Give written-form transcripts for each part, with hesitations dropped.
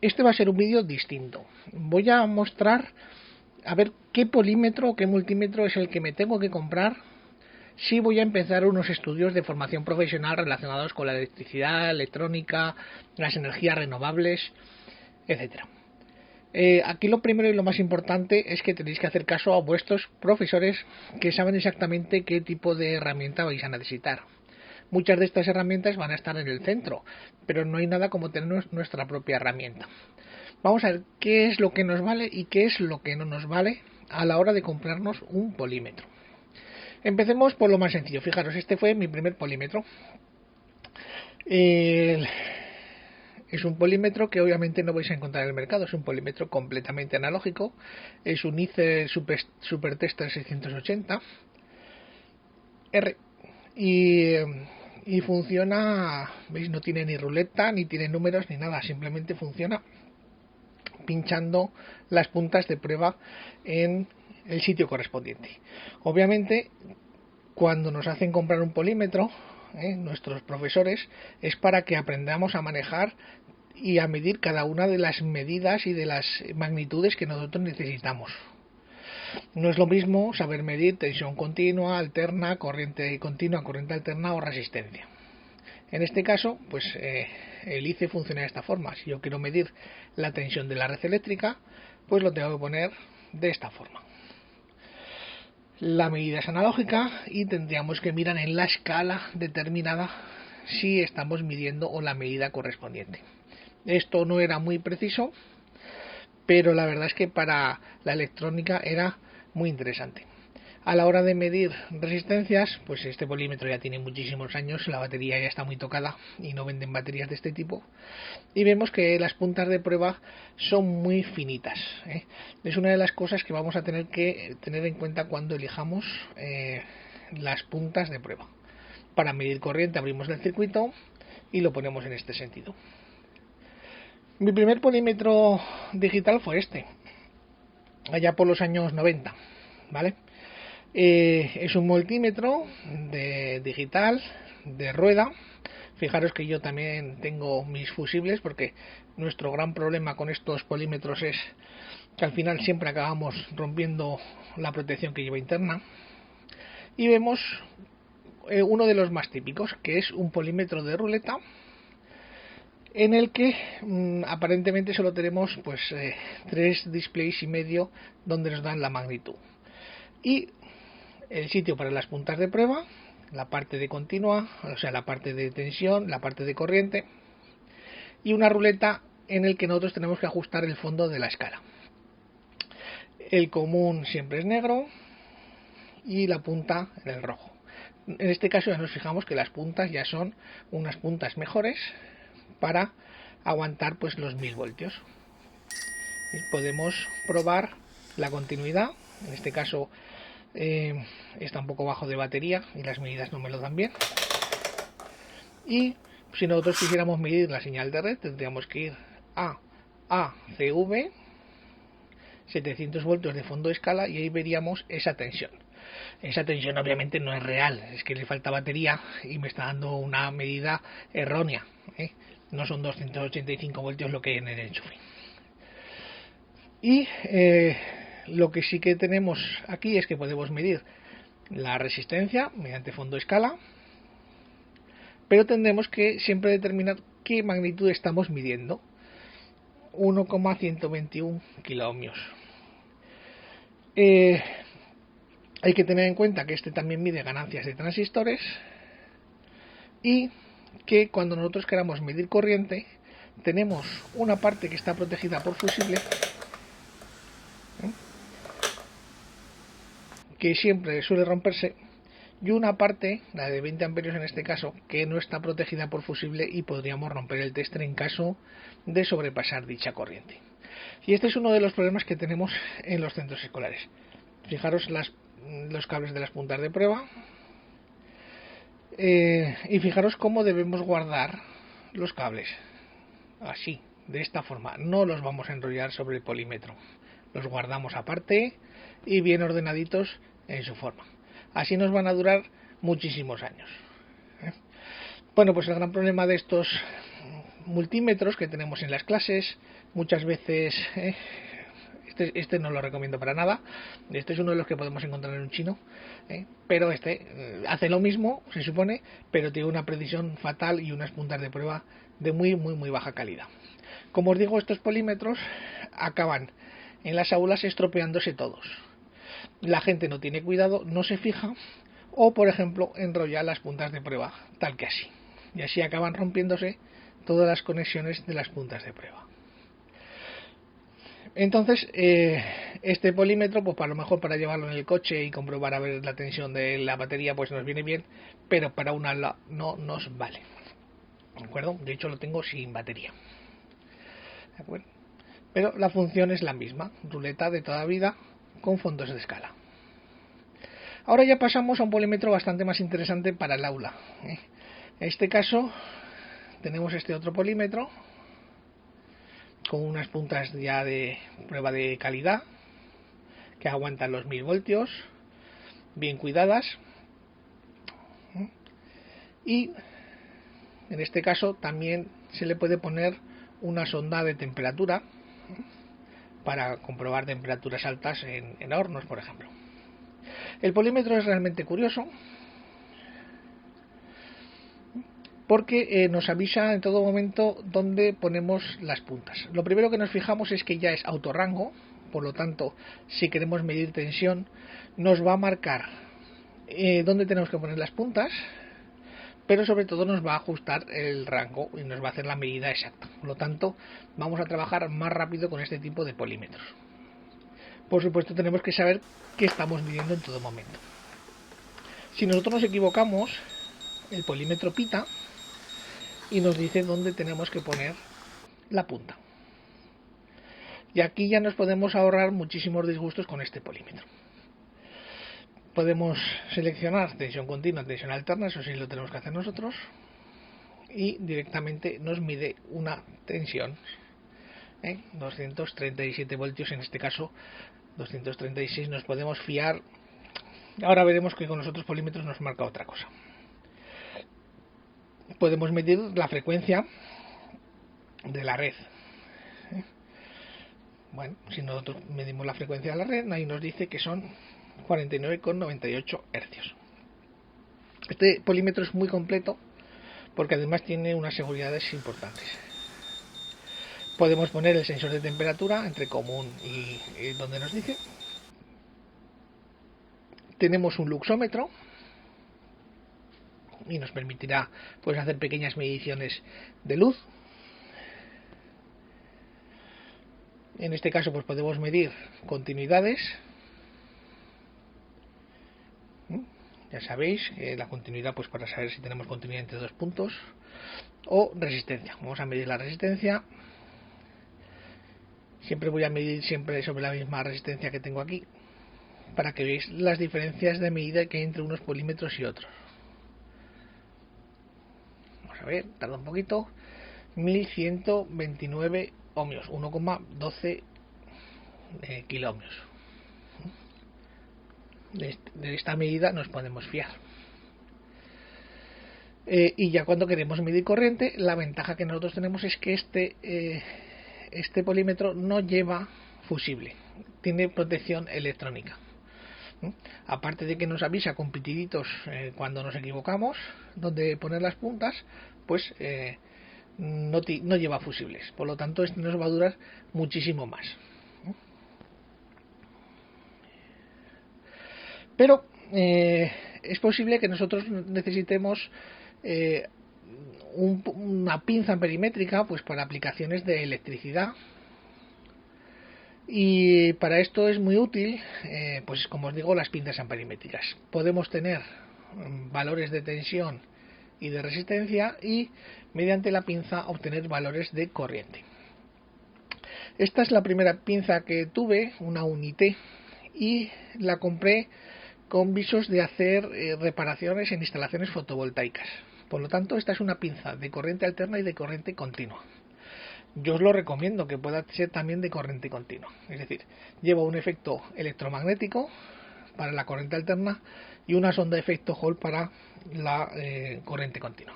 Este va a ser un vídeo distinto. Voy a mostrar a ver qué polímetro o qué multímetro es el que me tengo que comprar si voy a empezar unos estudios de formación profesional relacionados con la electricidad, electrónica, las energías renovables, etcétera. Aquí lo primero y lo más importante es que tenéis que hacer caso a vuestros profesores que saben exactamente qué tipo de herramienta vais a necesitar. Muchas de estas herramientas van a estar en el centro, pero no hay nada como tener nuestra propia herramienta. Vamos a ver qué es lo que nos vale y qué es lo que no nos vale a la hora de comprarnos un polímetro. Empecemos por lo más sencillo. Fijaros, este fue mi primer polímetro. Es un polímetro que obviamente no vais a encontrar en el mercado. Es un polímetro completamente analógico. Es un ICE Supertester 680 R. Y funciona, veis, no tiene ni ruleta, ni tiene números, ni nada. Simplemente funciona pinchando las puntas de prueba en el sitio correspondiente. Obviamente, cuando nos hacen comprar un polímetro, nuestros profesores, es para que aprendamos a manejar y a medir cada una de las medidas y de las magnitudes que nosotros necesitamos. No es lo mismo saber medir tensión continua, alterna, corriente continua, corriente alterna o resistencia. En este caso, pues el ICE funciona de esta forma. Si yo quiero medir la tensión de la red eléctrica, pues lo tengo que poner de esta forma. La medida es analógica y tendríamos que mirar en la escala determinada si estamos midiendo o la medida correspondiente. Esto no era muy preciso, pero la verdad es que para la electrónica era muy interesante. A la hora de medir resistencias, pues este polímetro ya tiene muchísimos años, la batería ya está muy tocada y no venden baterías de este tipo. Y vemos que las puntas de prueba son muy finitas. Es una de las cosas que vamos a tener que tener en cuenta cuando elijamos las puntas de prueba. Para medir corriente abrimos el circuito y lo ponemos en este sentido. Mi primer polímetro digital fue este, allá por los años 90, ¿vale? Es un multímetro digital de rueda. Fijaros que yo también tengo mis fusibles, porque nuestro gran problema con estos polímetros es que al final siempre acabamos rompiendo la protección que lleva interna. Y vemos uno de los más típicos, que es un polímetro de ruleta, en el que aparentemente solo tenemos pues 3 displays y medio donde nos dan la magnitud. Y el sitio para las puntas de prueba, la parte de continua, o sea, la parte de tensión, la parte de corriente, y una ruleta en el que nosotros tenemos que ajustar el fondo de la escala. El común siempre es negro y la punta en el rojo. En este caso ya nos fijamos que las puntas ya son unas puntas mejores para aguantar pues los 1000 voltios. Y podemos probar la continuidad. En este caso está un poco bajo de batería y las medidas no me lo dan bien. Y si nosotros quisiéramos medir la señal de red, tendríamos que ir a ACV, 700 voltios de fondo de escala, y ahí veríamos esa tensión. Esa tensión obviamente no es real, es que le falta batería y me está dando una medida errónea. No son 285 voltios lo que hay en el enchufe. Y lo que sí que tenemos aquí es que podemos medir la resistencia mediante fondo de escala, pero tendremos que siempre determinar qué magnitud estamos midiendo. 1,121 kiloohmios. Hay que tener en cuenta que este también mide ganancias de transistores y que cuando nosotros queramos medir corriente tenemos una parte que está protegida por fusible, que siempre suele romperse, y una parte, la de 20 amperios en este caso, que no está protegida por fusible y podríamos romper el tester en caso de sobrepasar dicha corriente. Y este es uno de los problemas que tenemos en los centros escolares. Fijaros los cables de las puntas de prueba y fijaros cómo debemos guardar los cables. Así, de esta forma. No los vamos a enrollar sobre el polímetro. Los guardamos aparte y bien ordenaditos en su forma. Así nos van a durar muchísimos años. Bueno, pues el gran problema de estos multímetros que tenemos en las clases, muchas veces este no lo recomiendo para nada. Este es uno de los que podemos encontrar en un chino, pero hace lo mismo, se supone, pero tiene una precisión fatal y unas puntas de prueba de muy baja calidad. Como os digo, estos polímetros acaban en las aulas estropeándose todos. La gente no tiene cuidado, no se fija, o por ejemplo enrolla las puntas de prueba tal que así, y así acaban rompiéndose todas las conexiones de las puntas de prueba. Entonces, este polímetro, pues a lo mejor para llevarlo en el coche y comprobar a ver la tensión de la batería, pues nos viene bien, pero para un aula no nos vale. ¿De acuerdo? De hecho lo tengo sin batería. ¿De acuerdo? Pero la función es la misma, ruleta de toda vida con fondos de escala. Ahora ya pasamos a un polímetro bastante más interesante para el aula. En este caso tenemos este otro polímetro con unas puntas ya de prueba de calidad que aguantan los 1000 voltios, bien cuidadas, y en este caso también se le puede poner una sonda de temperatura para comprobar temperaturas altas en hornos, por ejemplo. El polímetro es realmente curioso porque nos avisa en todo momento dónde ponemos las puntas. Lo primero que nos fijamos es que ya es autorrango, por lo tanto, si queremos medir tensión, nos va a marcar dónde tenemos que poner las puntas, pero sobre todo nos va a ajustar el rango y nos va a hacer la medida exacta. Por lo tanto, vamos a trabajar más rápido con este tipo de polímetros. Por supuesto, tenemos que saber qué estamos midiendo en todo momento. Si nosotros nos equivocamos, el polímetro pita y nos dice dónde tenemos que poner la punta. Y aquí ya nos podemos ahorrar muchísimos disgustos con este polímetro. Podemos seleccionar tensión continua, tensión alterna, eso sí lo tenemos que hacer nosotros, y directamente nos mide una tensión, 237 voltios, en este caso 236. Nos podemos fiar. Ahora veremos que con los otros polímetros nos marca otra cosa. Podemos medir la frecuencia de la red. Bueno, si nosotros medimos la frecuencia de la red, ahí nos dice que son 49,98 hercios. Este polímetro es muy completo porque además tiene unas seguridades importantes. Podemos poner el sensor de temperatura entre común y donde nos dice. Tenemos un luxómetro y nos permitirá pues hacer pequeñas mediciones de luz. En este caso pues podemos medir continuidades. Ya sabéis, la continuidad pues para saber si tenemos continuidad entre dos puntos, o resistencia. Vamos a medir la resistencia. Siempre voy a medir sobre la misma resistencia que tengo aquí, para que veáis las diferencias de medida que hay entre unos polímetros y otros. Vamos a ver, tarda un poquito. 1129 ohmios, 1,12 kiloohmios. De esta medida nos podemos fiar. Y ya cuando queremos medir corriente, la ventaja que nosotros tenemos es que este polímetro no lleva fusible, tiene protección electrónica. Aparte de que nos avisa con pitiditos cuando nos equivocamos donde poner las puntas, pues no lleva fusibles. Por lo tanto, este nos va a durar muchísimo más. Pero es posible que nosotros necesitemos una pinza perimétrica pues para aplicaciones de electricidad, y para esto es muy útil pues como os digo, las pinzas amperimétricas. Podemos tener valores de tensión y de resistencia y mediante la pinza obtener valores de corriente. Esta es la primera pinza que tuve, una Unité, y la compré con visos de hacer reparaciones en instalaciones fotovoltaicas. Por lo tanto, esta es una pinza de corriente alterna y de corriente continua. Yo os lo recomiendo que pueda ser también de corriente continua. Es decir, lleva un efecto electromagnético para la corriente alterna y una sonda de efecto Hall para la corriente continua.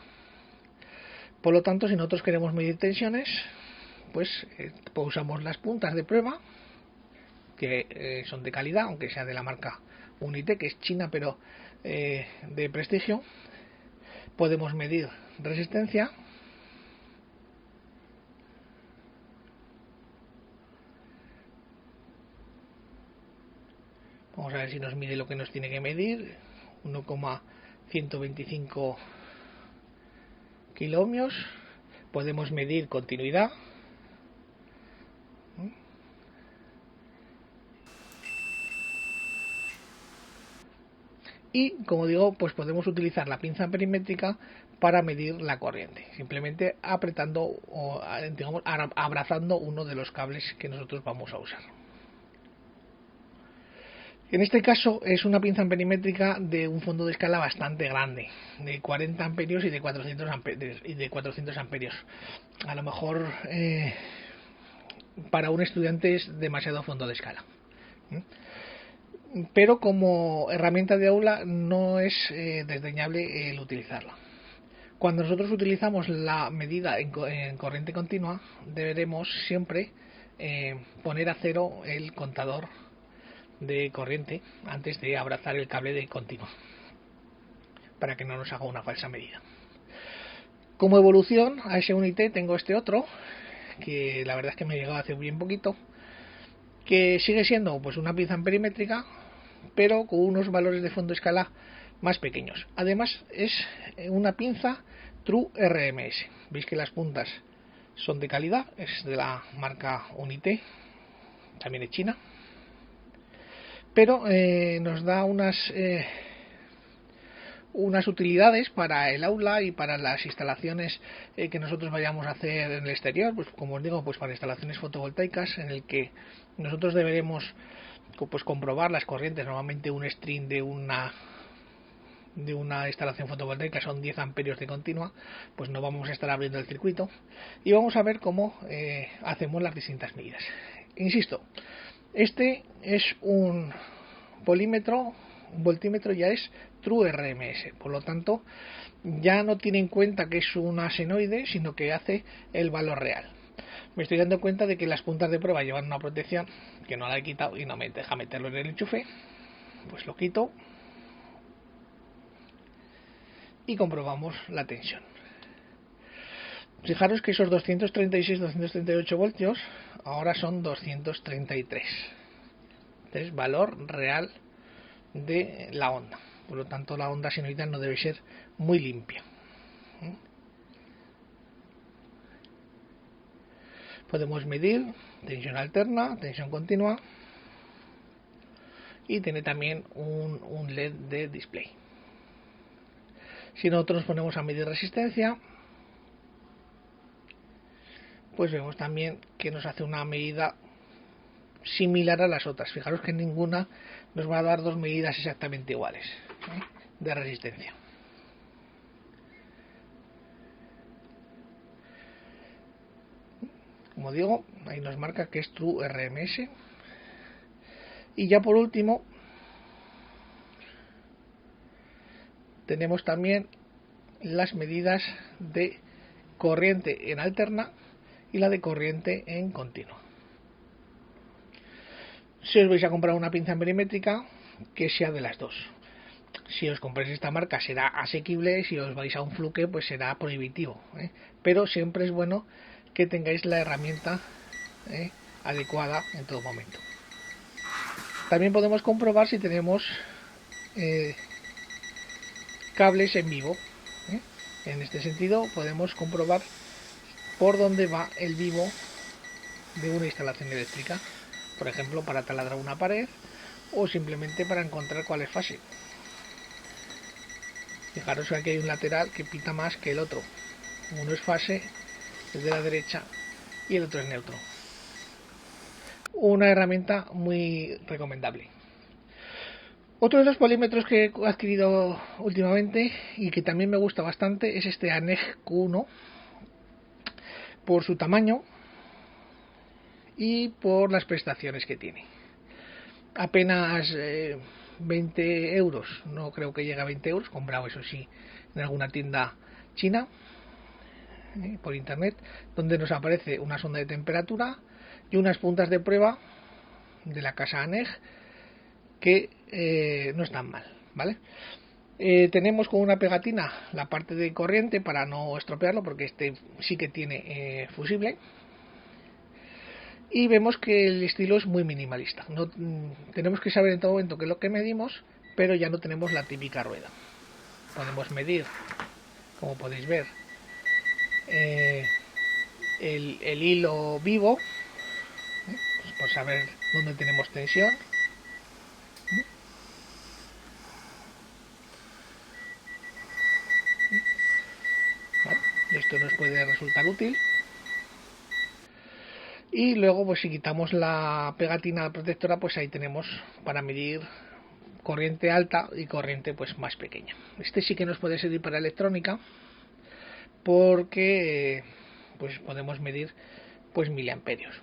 Por lo tanto, si nosotros queremos medir tensiones, pues usamos las puntas de prueba, que son de calidad, aunque sea de la marca Unite, que es china pero de prestigio. Podemos medir resistencia, vamos a ver si nos mide lo que nos tiene que medir, 1,125 kiloohmios. Podemos medir continuidad, y como digo, pues podemos utilizar la pinza perimétrica para medir la corriente, simplemente apretando o digamos abrazando uno de los cables que nosotros vamos a usar. En este caso es una pinza perimétrica de un fondo de escala bastante grande, de 40 amperios y de 400 amperios. A lo mejor para un estudiante es demasiado fondo de escala. Pero como herramienta de aula no es desdeñable el utilizarla. Cuando nosotros utilizamos la medida en corriente continua, deberemos siempre poner a cero el contador de corriente antes de abrazar el cable de continua, para que no nos haga una falsa medida. Como evolución a ese Unite tengo este otro, que la verdad es que me ha llegado hace bien poquito, que sigue siendo pues una pinza perimétrica, pero con unos valores de fondo de escala más pequeños. Además es una pinza True RMS. Veis que las puntas son de calidad, es de la marca Unite, también es china, pero nos da unas utilidades para el aula y para las instalaciones que nosotros vayamos a hacer en el exterior, pues como os digo, pues para instalaciones fotovoltaicas, en el que nosotros deberemos pues comprobar las corrientes. Normalmente un string de una instalación fotovoltaica son 10 amperios de continua, pues no vamos a estar abriendo el circuito y vamos a ver cómo hacemos las distintas medidas. Insisto, este es un polímetro, un voltímetro, ya es True RMS, por lo tanto ya no tiene en cuenta que es una senoide, sino que hace el valor real. Me estoy dando cuenta de que las puntas de prueba llevan una protección que no la he quitado y no me deja meterlo en el enchufe, pues lo quito y comprobamos la tensión. Fijaros que esos 236-238 voltios ahora son 233. Es valor real de la onda. Por lo tanto, la onda sinoidal no debe ser muy limpia. Podemos medir tensión alterna, tensión continua, y tiene también un LED de display. Si nosotros nos ponemos a medir resistencia, pues vemos también que nos hace una medida similar a las otras. Fijaros que ninguna nos va a dar dos medidas exactamente iguales de resistencia. Como digo, ahí nos marca que es True RMS. Y ya por último tenemos también las medidas de corriente en alterna y la de corriente en continua. Si os vais a comprar una pinza perimétrica, que sea de las dos. Si os compráis esta marca será asequible, si os vais a un Fluke pues será prohibitivo, pero siempre es bueno que tengáis la herramienta adecuada en todo momento. También podemos comprobar si tenemos cables en vivo. En este sentido podemos comprobar por dónde va el vivo de una instalación eléctrica, por ejemplo para taladrar una pared o simplemente para encontrar cuál es fase. Fijaros que aquí hay un lateral que pita más que el otro. Uno es fase, el de la derecha, y el otro es neutro. Una herramienta muy recomendable. Otro de los polímetros que he adquirido últimamente y que también me gusta bastante es este ANEG Q1, por su tamaño y por las prestaciones que tiene. Apenas 20 euros, no creo que llegue a 20 euros, comprado eso sí en alguna tienda china, por internet, donde nos aparece una sonda de temperatura y unas puntas de prueba de la casa ANEG que no están mal, ¿vale? Tenemos con una pegatina la parte de corriente para no estropearlo, porque este sí que tiene fusible, y vemos que el estilo es muy minimalista. No, tenemos que saber en todo momento qué es lo que medimos, pero ya no tenemos la típica rueda. Podemos medir, como podéis ver, el hilo vivo, pues por saber dónde tenemos tensión. ¿Vale? Esto nos puede resultar útil. Y luego, pues si quitamos la pegatina protectora, pues ahí tenemos para medir corriente alta y corriente pues más pequeña. Este sí que nos puede servir para electrónica, porque pues podemos medir pues miliamperios.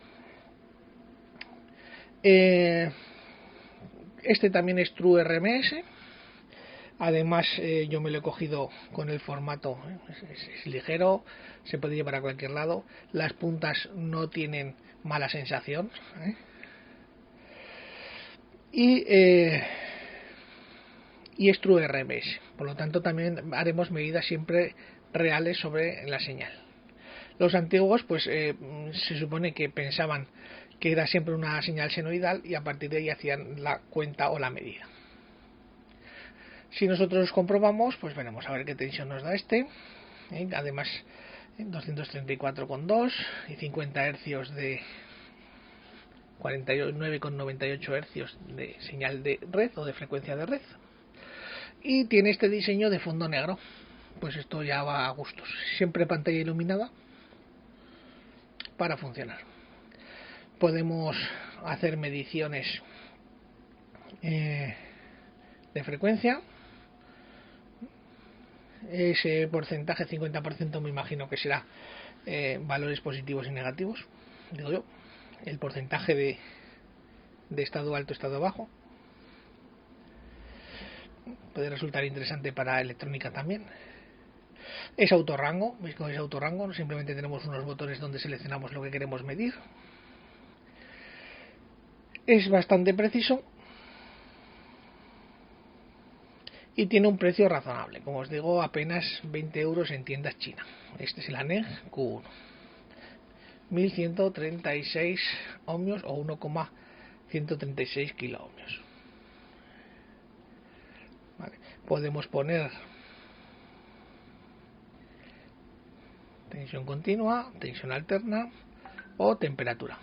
Este también es True RMS. Además yo me lo he cogido con el formato, es ligero, se puede llevar a cualquier lado, las puntas no tienen mala sensación, y es True RMS, por lo tanto también haremos medidas siempre reales sobre la señal. Los antiguos pues se supone que pensaban que era siempre una señal senoidal y a partir de ahí hacían la cuenta o la medida. Si nosotros comprobamos, pues veremos a ver qué tensión nos da este. Además 234,2 y 50 hercios de 49,98 hercios de señal de red o de frecuencia de red. Y tiene este diseño de fondo negro. Pues esto ya va a gustos. Siempre pantalla iluminada para funcionar. Podemos hacer mediciones de frecuencia. Ese porcentaje, 50%, me imagino que será valores positivos y negativos, digo yo. El porcentaje de estado alto, estado bajo. Puede resultar interesante para electrónica también. Es autorrango, veis que es autorrango, simplemente tenemos unos botones donde seleccionamos lo que queremos medir. Es bastante preciso y tiene un precio razonable, como os digo, apenas 20 euros en tiendas chinas. Este es el ANEG Q1, 1136 ohmios o 1,136 kiloohmios. Vale. Podemos poner tensión continua, tensión alterna o temperatura.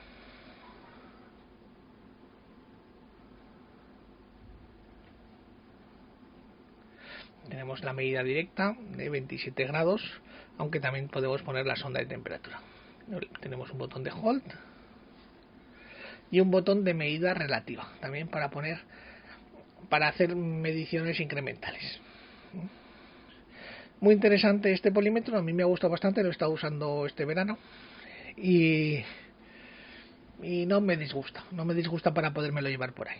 Tenemos la medida directa de 27 grados, aunque también podemos poner la sonda de temperatura. Tenemos un botón de hold y un botón de medida relativa, también para hacer mediciones incrementales. Muy interesante este polímetro, a mí me ha gustado bastante, lo he estado usando este verano y no me disgusta para podérmelo llevar por ahí.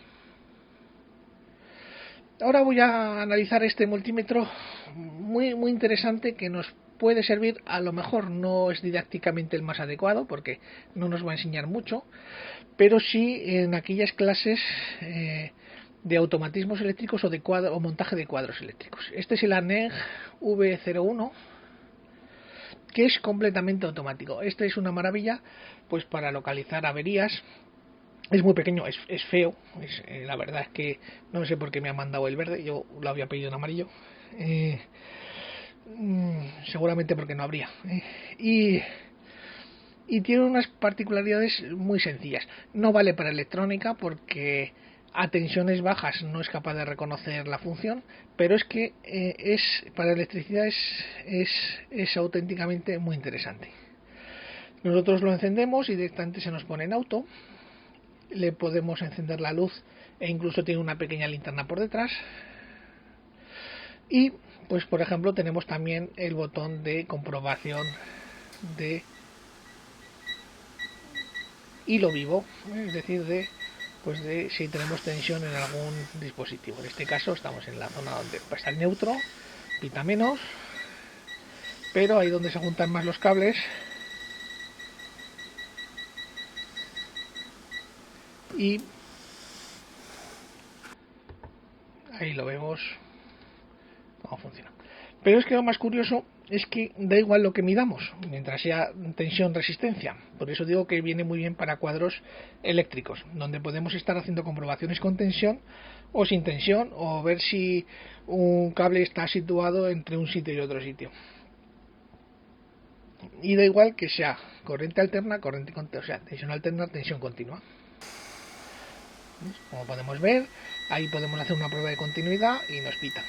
Ahora voy a analizar este multímetro muy interesante, que nos puede servir. A lo mejor no es didácticamente el más adecuado porque no nos va a enseñar mucho, pero sí en aquellas clases de automatismos eléctricos o montaje de cuadros eléctricos. Este es el ANEG V01, que es completamente automático. Este es una maravilla pues para localizar averías. Es muy pequeño, es feo, la verdad es que no sé por qué me han mandado el verde, yo lo había pedido en amarillo, seguramente porque no habría, y tiene unas particularidades muy sencillas. No vale para electrónica porque a tensiones bajas no es capaz de reconocer la función, pero es que para electricidad es auténticamente muy interesante. Nosotros lo encendemos y directamente se nos pone en auto. Le podemos encender la luz e incluso tiene una pequeña linterna por detrás. Y pues por ejemplo tenemos también el botón de comprobación de hilo vivo, es decir, de si tenemos tensión en algún dispositivo. En este caso estamos en la zona donde pasa el neutro, pita menos, pero ahí donde se juntan más los cables, y ahí lo vemos cómo funciona. Pero es que lo más curioso es que da igual lo que midamos, mientras sea tensión-resistencia. Por eso digo que viene muy bien para cuadros eléctricos, donde podemos estar haciendo comprobaciones con tensión o sin tensión, o ver si un cable está situado entre un sitio y otro sitio. Y da igual que sea corriente alterna, corriente continua, o sea, tensión alterna, tensión continua. Como podemos ver, ahí podemos hacer una prueba de continuidad y nos pita.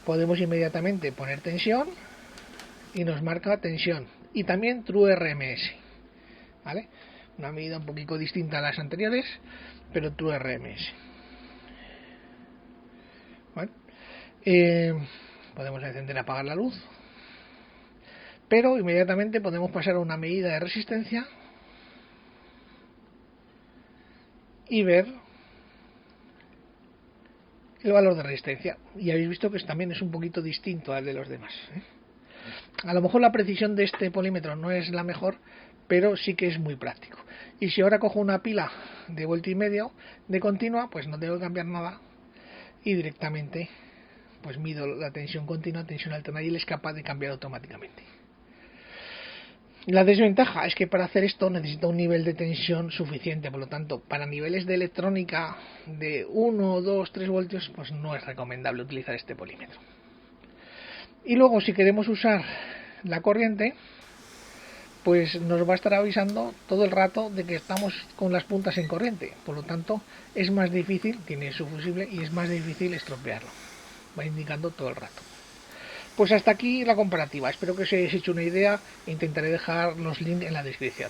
Podemos inmediatamente poner tensión y nos marca tensión, y también True RMS, ¿vale? Una medida un poquito distinta a las anteriores, pero True RMS. ¿Vale? Podemos encender y apagar la luz, pero inmediatamente podemos pasar a una medida de resistencia y ver el valor de resistencia, y habéis visto que también es un poquito distinto al de los demás, ¿eh? A lo mejor la precisión de este polímetro no es la mejor, pero sí que es muy práctico. Y si ahora cojo una pila de 1,5 voltios de continua, pues no tengo que cambiar nada y directamente pues mido la tensión continua, tensión alterna, y él es capaz de cambiar automáticamente. La desventaja es que para hacer esto necesita un nivel de tensión suficiente, por lo tanto, para niveles de electrónica de 1, 2, 3 voltios, pues no es recomendable utilizar este polímetro. Y luego, si queremos usar la corriente, pues nos va a estar avisando todo el rato de que estamos con las puntas en corriente, por lo tanto es más difícil, tiene su fusible y es más difícil estropearlo, va indicando todo el rato. Pues hasta aquí la comparativa, espero que os hayáis hecho una idea e intentaré dejar los links en la descripción.